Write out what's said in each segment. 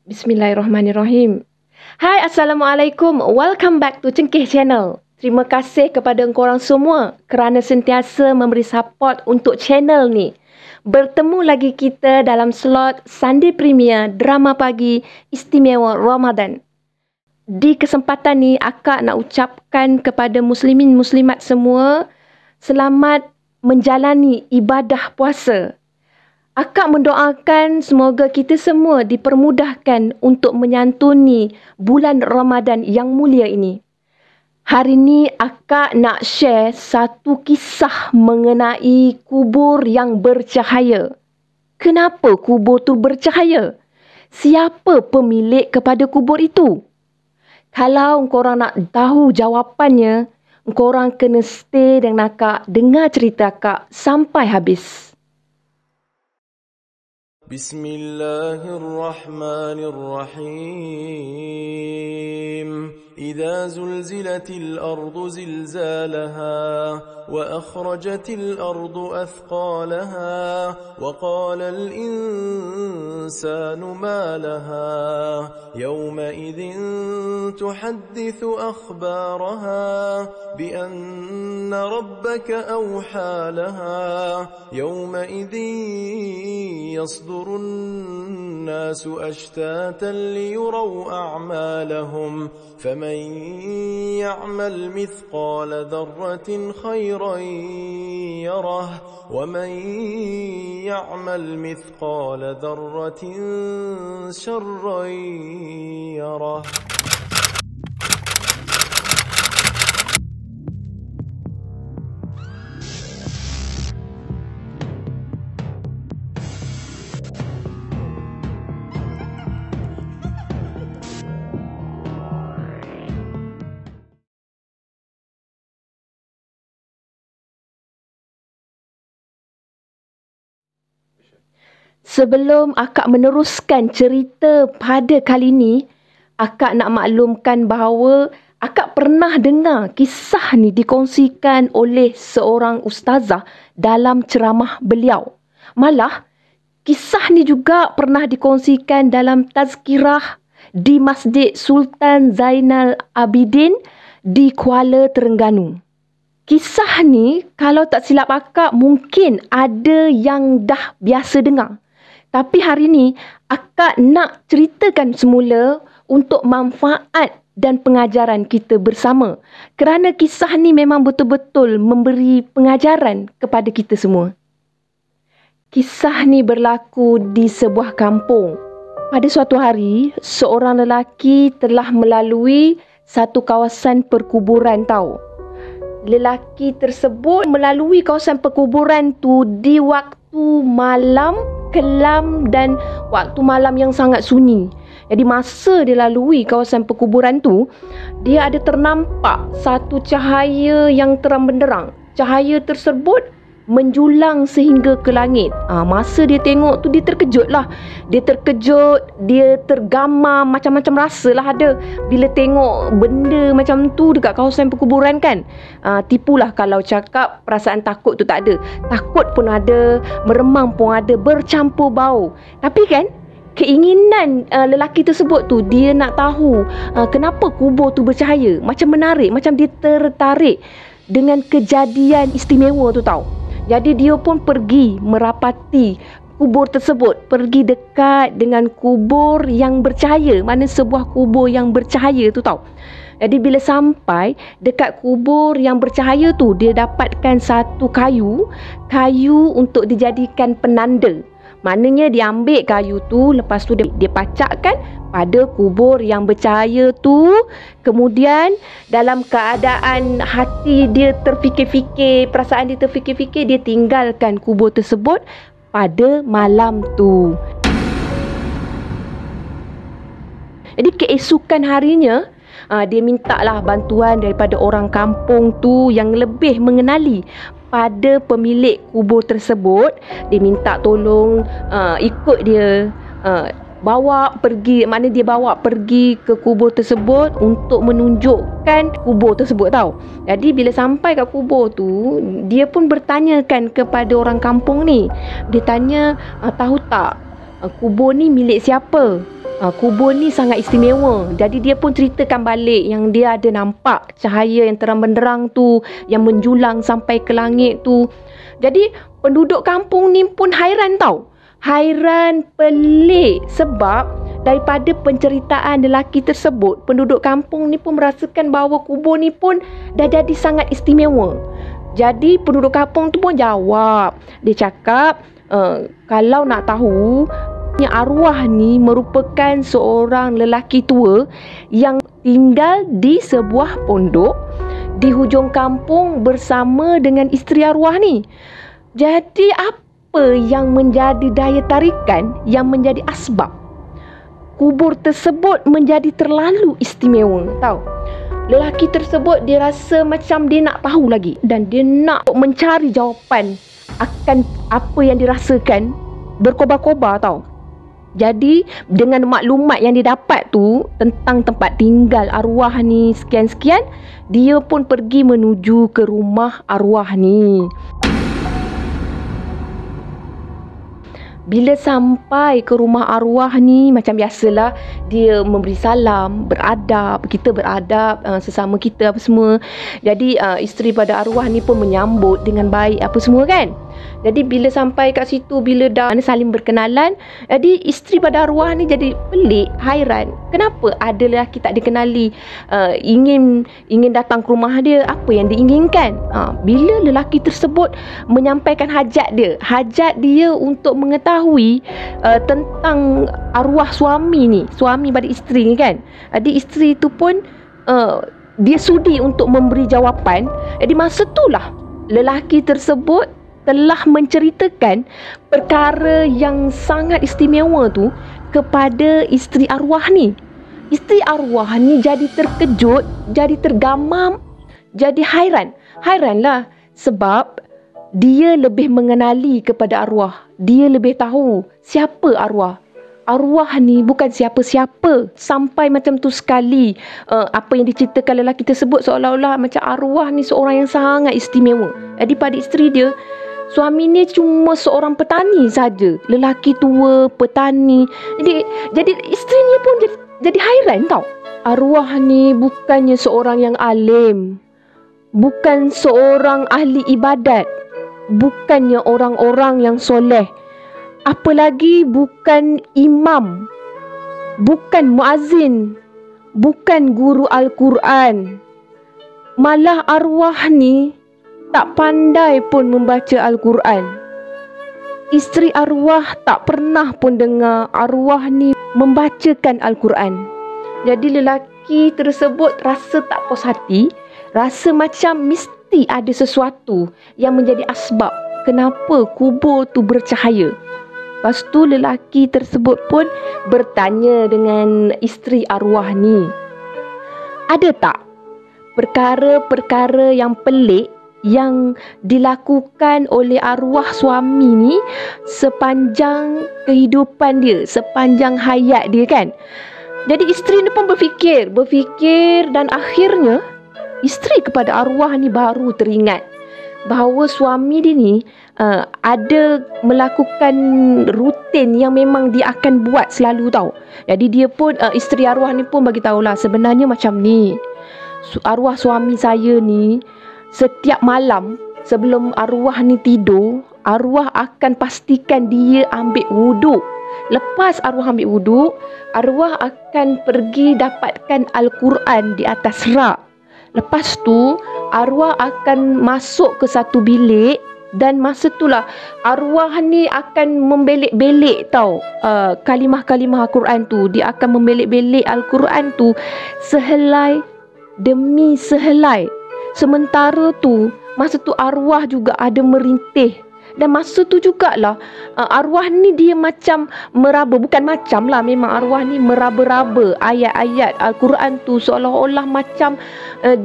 Bismillahirrahmanirrahim. Hai, Assalamualaikum. Welcome back to Cengkeh Channel. Terima kasih kepada korang semua kerana sentiasa memberi support untuk channel ni. Bertemu lagi kita dalam slot Sunday Premier Drama Pagi Istimewa Ramadan. Di kesempatan ni, akak nak ucapkan kepada muslimin muslimat semua selamat menjalani ibadah puasa. Akak mendoakan semoga kita semua dipermudahkan untuk menyantuni bulan Ramadan yang mulia ini. Hari ini akak nak share satu kisah mengenai kubur yang bercahaya. Kenapa kubur tu bercahaya? Siapa pemilik kepada kubur itu? Kalau korang nak tahu jawapannya, korang kena stay dan akak dengar cerita akak sampai habis. بسم الله الرحمن الرحيم إذا زلزلت الأرض زلزالها وأخرجت الأرض أثقالها وقال الإنسان ما لها يومئذ تحدث أخبارها بأن ربك أوحى لها يومئذ يصدر الناس أشتاتا ليروا أعمالهم فمن يعمل مثقال ذرة خيرا يره ومن يعمل مثقال ذرة شرا يره. Sebelum akak meneruskan cerita pada kali ini, akak nak maklumkan bahawa akak pernah dengar kisah ni dikongsikan oleh seorang ustazah dalam ceramah beliau. Malah, kisah ni juga pernah dikongsikan dalam tazkirah di Masjid Sultan Zainal Abidin di Kuala Terengganu. Kisah ni, kalau tak silap akak, mungkin ada yang dah biasa dengar. Tapi hari ni, akak nak ceritakan semula untuk manfaat dan pengajaran kita bersama. Kerana kisah ni memang betul-betul memberi pengajaran kepada kita semua. Kisah ni berlaku di sebuah kampung. Pada suatu hari, seorang lelaki telah melalui satu kawasan perkuburan tahu. Lelaki tersebut melalui kawasan perkuburan tu di waktu malam kelam dan waktu malam yang sangat sunyi. Jadi masa dia lalui kawasan perkuburan tu, dia ada ternampak satu cahaya yang terang benderang. Cahaya tersebut menjulang sehingga ke langit. Masa dia tengok tu, dia terkejut lah. Dia terkejut, dia tergamam, macam-macam rasa lah ada bila tengok benda macam tu dekat kawasan perkuburan kan. Tipulah kalau cakap perasaan takut tu tak ada. Takut pun ada, meremang pun ada, bercampur bau. Tapi kan, keinginan lelaki tersebut tu, dia nak tahu kenapa kubur tu bercahaya. Macam menarik, macam dia tertarik dengan kejadian istimewa tu tau. Jadi dia pun pergi merapati kubur tersebut, pergi dekat dengan kubur yang bercahaya. Mana sebuah kubur yang bercahaya tu tau. Jadi bila sampai dekat kubur yang bercahaya tu, dia dapatkan satu kayu untuk dijadikan penanda. Maknanya dia ambil kayu tu, lepas tu dia pacakkan pada kubur yang bercahaya tu. Kemudian dalam keadaan hati dia terfikir-fikir, perasaan dia terfikir-fikir, dia tinggalkan kubur tersebut pada malam tu. Jadi keesokan harinya, dia mintalah bantuan daripada orang kampung tu yang lebih mengenali pada pemilik kubur tersebut. Dia minta tolong ikut dia bawa pergi, mana dia bawa pergi ke kubur tersebut untuk menunjukkan kubur tersebut tau. Jadi bila sampai kat kubur tu, dia pun bertanyakan kepada orang kampung ni. Dia tanya, tahu tak kubur ni milik siapa. Kubur ni sangat istimewa. Jadi dia pun ceritakan balik yang dia ada nampak cahaya yang terang benderang tu, yang menjulang sampai ke langit tu. Jadi penduduk kampung ni pun hairan tau. Hairan, pelik, sebab daripada penceritaan lelaki tersebut, penduduk kampung ni pun merasakan bahawa kubur ni pun dah jadi sangat istimewa. Jadi penduduk kampung tu pun jawab. Dia cakap, kalau nak tahu, arwah ni merupakan seorang lelaki tua yang tinggal di sebuah pondok di hujung kampung bersama dengan isteri arwah ni. Jadi apa yang menjadi daya tarikan, yang menjadi asbab kubur tersebut menjadi terlalu istimewa, tahu? Lelaki tersebut dia rasa macam dia nak tahu lagi dan dia nak mencari jawapan akan apa yang dirasakan, berkobar-kobar, tahu? Jadi dengan maklumat yang didapat tu tentang tempat tinggal arwah ni sekian-sekian, dia pun pergi menuju ke rumah arwah ni. Bila sampai ke rumah arwah ni, macam biasalah, dia memberi salam, beradab, kita beradab sesama kita apa semua. Jadi isteri pada arwah ni pun menyambut dengan baik apa semua kan. Jadi bila sampai kat situ, bila dah saling berkenalan, jadi isteri pada arwah ni jadi pelik, hairan. Kenapa ada lelaki tak dikenali ingin datang ke rumah dia, apa yang diinginkan? Bila lelaki tersebut menyampaikan hajat dia untuk mengetahui tentang arwah suami ni, suami pada isteri ni kan. Jadi isteri tu pun dia sudi untuk memberi jawapan. Jadi masa itulah lelaki tersebut telah menceritakan perkara yang sangat istimewa tu kepada isteri arwah ni. Isteri arwah ni jadi terkejut, jadi tergamam, jadi hairan. Hairanlah sebab dia lebih mengenali kepada arwah. Dia lebih tahu siapa arwah. Arwah ni bukan siapa-siapa. Sampai macam tu sekali apa yang diceritakan lelaki tersebut seolah-olah macam arwah ni seorang yang sangat istimewa. Jadi pada isteri dia, suami ni cuma seorang petani saja, lelaki tua, petani. Jadi isteri ni pun jadi hairan tau. Arwah ni bukannya seorang yang alim, bukan seorang ahli ibadat, bukannya orang-orang yang soleh, apalagi bukan imam, bukan muazzin, bukan guru Al-Quran. Malah arwah ni tak pandai pun membaca Al-Quran. Isteri arwah tak pernah pun dengar arwah ni membacakan Al-Quran. Jadi lelaki tersebut rasa tak puas hati, rasa macam mesti ada sesuatu yang menjadi asbab kenapa kubur tu bercahaya. Lepas tu lelaki tersebut pun bertanya dengan isteri arwah ni, ada tak perkara-perkara yang pelik yang dilakukan oleh arwah suami ni sepanjang kehidupan dia, sepanjang hayat dia kan. Jadi isteri ni pun berfikir dan akhirnya isteri kepada arwah ni baru teringat bahawa suami dia ni ada melakukan rutin yang memang dia akan buat selalu tau. Jadi dia pun isteri arwah ni pun bagi tahulah sebenarnya macam ni. Arwah suami saya ni setiap malam sebelum arwah ni tidur, arwah akan pastikan dia ambil wuduk. Lepas arwah ambil wuduk, arwah akan pergi dapatkan Al-Quran di atas rak. Lepas tu arwah akan masuk ke satu bilik dan masa itulah arwah ni akan membelik-belik tau kalimah-kalimah Al-Quran tu. Dia akan membelik-belik Al-Quran tu sehelai demi sehelai. Sementara tu, masa tu arwah juga ada merintih. Dan masa tu jugalah arwah ni dia macam meraba. Bukan macam lah, memang arwah ni meraba-raba ayat-ayat Al-Quran tu. Seolah-olah macam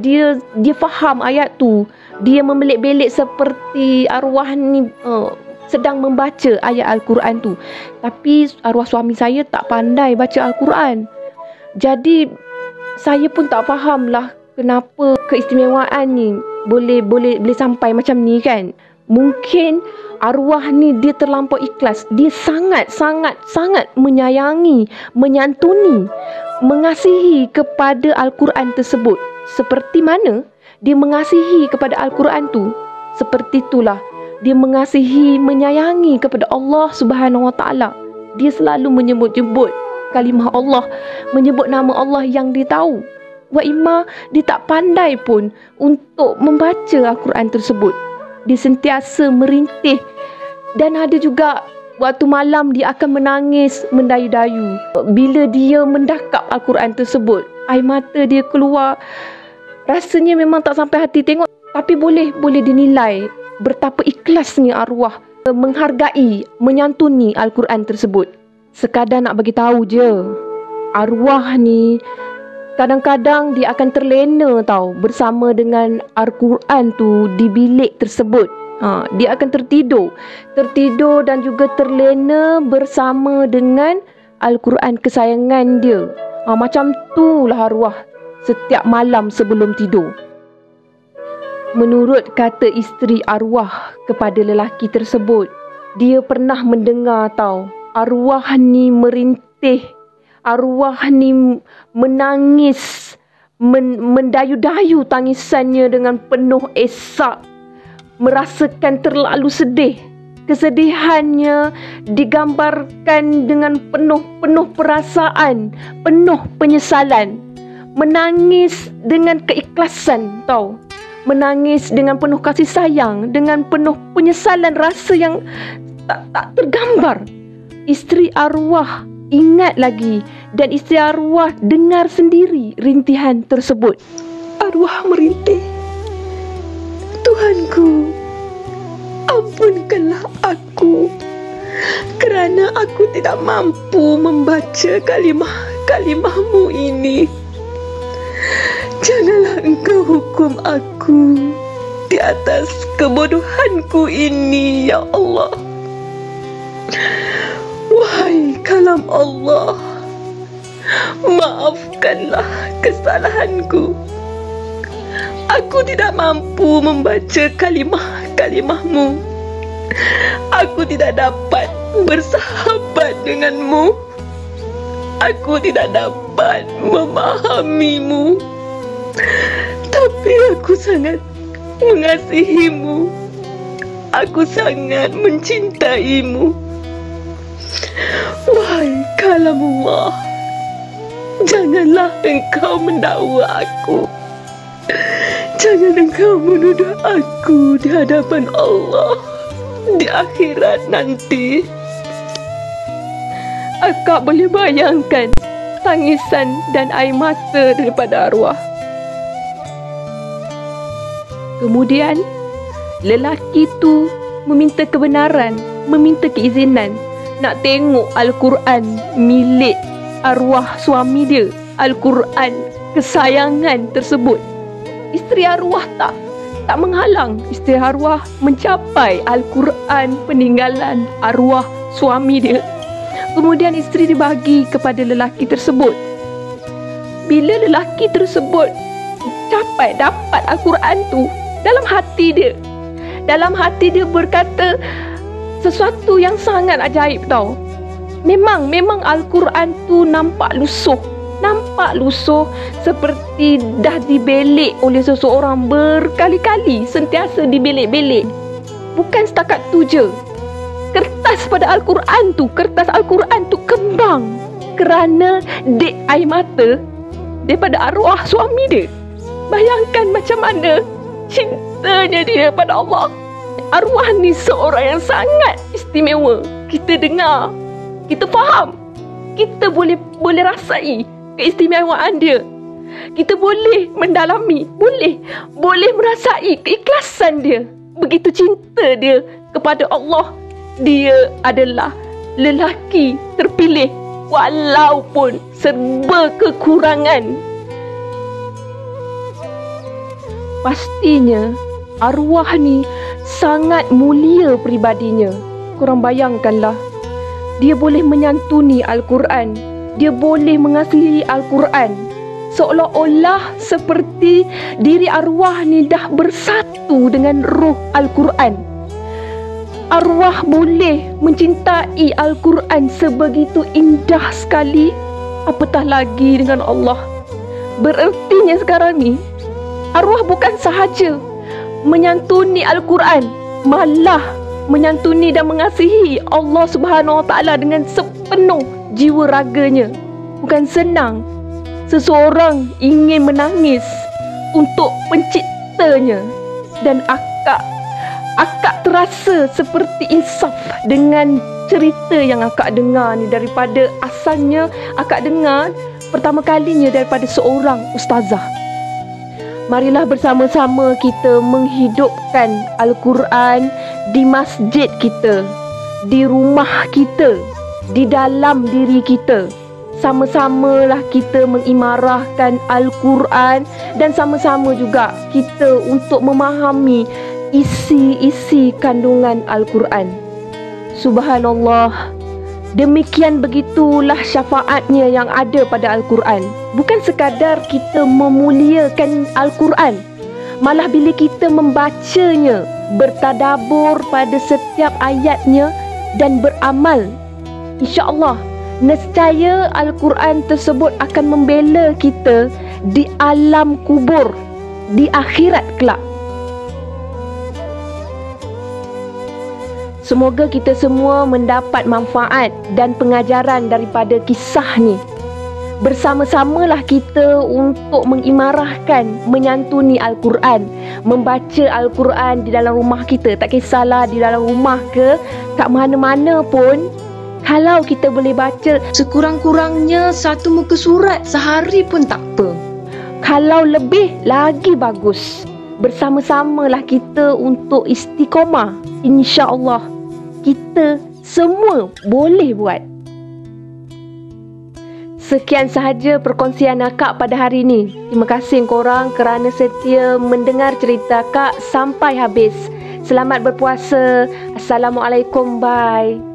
dia faham ayat tu. Dia membelik-belik seperti arwah ni sedang membaca ayat Al-Quran tu. Tapi arwah suami saya tak pandai baca Al-Quran. Jadi saya pun tak faham lah kenapa keistimewaan ni boleh sampai macam ni kan. Mungkin arwah ni dia terlampau ikhlas. Dia sangat menyayangi, menyantuni, mengasihi kepada Al-Quran tersebut. Seperti mana dia mengasihi kepada Al-Quran tu, seperti itulah dia mengasihi, menyayangi kepada Allah Subhanahu Wa Taala. Dia selalu menyebut-nyebut kalimah Allah, menyebut nama Allah yang dia tahu. Wa imma dia tak pandai pun untuk membaca Al-Quran tersebut. Dia sentiasa merintih. Dan ada juga waktu malam dia akan menangis mendayu-dayu bila dia mendakap Al-Quran tersebut. Air mata dia keluar. Rasanya memang tak sampai hati tengok, tapi boleh dinilai betapa ikhlasnya arwah menghargai, menyantuni Al-Quran tersebut. Sekadar nak bagi tahu je, arwah ni kadang-kadang dia akan terlena tau bersama dengan Al-Quran tu di bilik tersebut. Dia akan tertidur dan juga terlena bersama dengan Al-Quran kesayangan dia. Macam tu lah arwah setiap malam sebelum tidur. Menurut kata isteri arwah kepada lelaki tersebut, dia pernah mendengar tau, arwah ni merintih, arwah ni menangis, mendayu-dayu tangisannya dengan penuh esak, merasakan terlalu sedih. Kesedihannya digambarkan dengan penuh perasaan, penuh penyesalan. Menangis dengan keikhlasan tau. Menangis dengan penuh kasih sayang, dengan penuh penyesalan, rasa yang tak tergambar. Isteri arwah ingat lagi, dan isteri arwah dengar sendiri rintihan tersebut. Arwah merintih, Tuhanku, ampunkanlah aku kerana aku tidak mampu membaca kalimah-kalimahmu ini. Janganlah engkau hukum aku di atas kebodohanku ini, ya Allah. Wahai kalam Allah, maafkanlah kesalahanku. Aku tidak mampu membaca kalimah-kalimahmu. Aku tidak dapat bersahabat denganmu. Aku tidak dapat memahamimu. Tapi aku sangat mengasihimu. Aku sangat mencintaimu. Wahai kalamullah, janganlah engkau mendakwa aku. Jangan engkau menuduh aku di hadapan Allah di akhirat nanti. Akak boleh bayangkan tangisan dan air mata daripada arwah. Kemudian lelaki tu meminta kebenaran, meminta keizinan nak tengok Al-Quran milik arwah suami dia, Al-Quran kesayangan tersebut. Isteri arwah tak menghalang isteri arwah mencapai Al-Quran peninggalan arwah suami dia. Kemudian isteri dibagi kepada lelaki tersebut. Bila lelaki tersebut dapat Al-Quran tu, dalam hati dia berkata sesuatu yang sangat ajaib tau. Memang Al-Quran tu nampak lusuh seperti dah dibelik oleh seseorang berkali-kali, sentiasa dibelik-belik. Bukan setakat tu je, kertas pada Al-Quran tu kembang kerana dek air mata daripada arwah suami dia. Bayangkan macam mana cintanya dia pada Allah. Arwah ni seorang yang sangat istimewa. Kita dengar, kita faham, kita boleh rasai keistimewaan dia. Kita boleh mendalami, boleh merasai keikhlasan dia. Begitu cinta dia kepada Allah. Dia adalah lelaki terpilih walaupun serba kekurangan. Pastinya arwah ni sangat mulia pribadinya. Korang bayangkanlah, dia boleh menyantuni Al-Quran, dia boleh mengasihi Al-Quran, seolah-olah seperti diri arwah ni dah bersatu dengan ruh Al-Quran. arwah boleh mencintai Al-Quran sebegitu indah sekali, apatah lagi dengan Allah. Berertinya sekarang ni, arwah bukan sahaja menyantuni Al-Quran, malah menyantuni dan mengasihi Allah Subhanahu Wa Taala dengan sepenuh jiwa raganya. Bukan senang seseorang ingin menangis untuk penciptanya. Dan akak terasa seperti insaf dengan cerita yang akak dengar ni. Daripada asalnya akak dengar pertama kalinya daripada seorang ustazah. Marilah bersama-sama kita menghidupkan Al-Quran di masjid kita, di rumah kita, di dalam diri kita. Sama-samalah kita mengimarahkan Al-Quran dan sama-sama juga kita untuk memahami isi-isi kandungan Al-Quran. Subhanallah, demikian begitulah syafaatnya yang ada pada Al-Quran. Bukan sekadar kita memuliakan Al-Quran, malah bila kita membacanya, bertadabur pada setiap ayatnya dan beramal, insya-Allah nescaya Al-Quran tersebut akan membela kita di alam kubur, di akhirat kelak. Semoga kita semua mendapat manfaat dan pengajaran daripada kisah ni. Bersama-samalah kita untuk mengimarahkan, menyantuni Al-Quran, membaca Al-Quran di dalam rumah kita. Tak kisahlah di dalam rumah ke, kat mana-mana pun, kalau kita boleh baca sekurang-kurangnya 1 muka surat sehari pun tak apa. Kalau lebih lagi bagus. Bersama-samalah kita untuk istiqamah. InsyaAllah kita semua boleh buat. Sekian sahaja perkongsian akak pada hari ini. Terima kasih korang kerana setia mendengar cerita akak sampai habis. Selamat berpuasa. Assalamualaikum. Bye.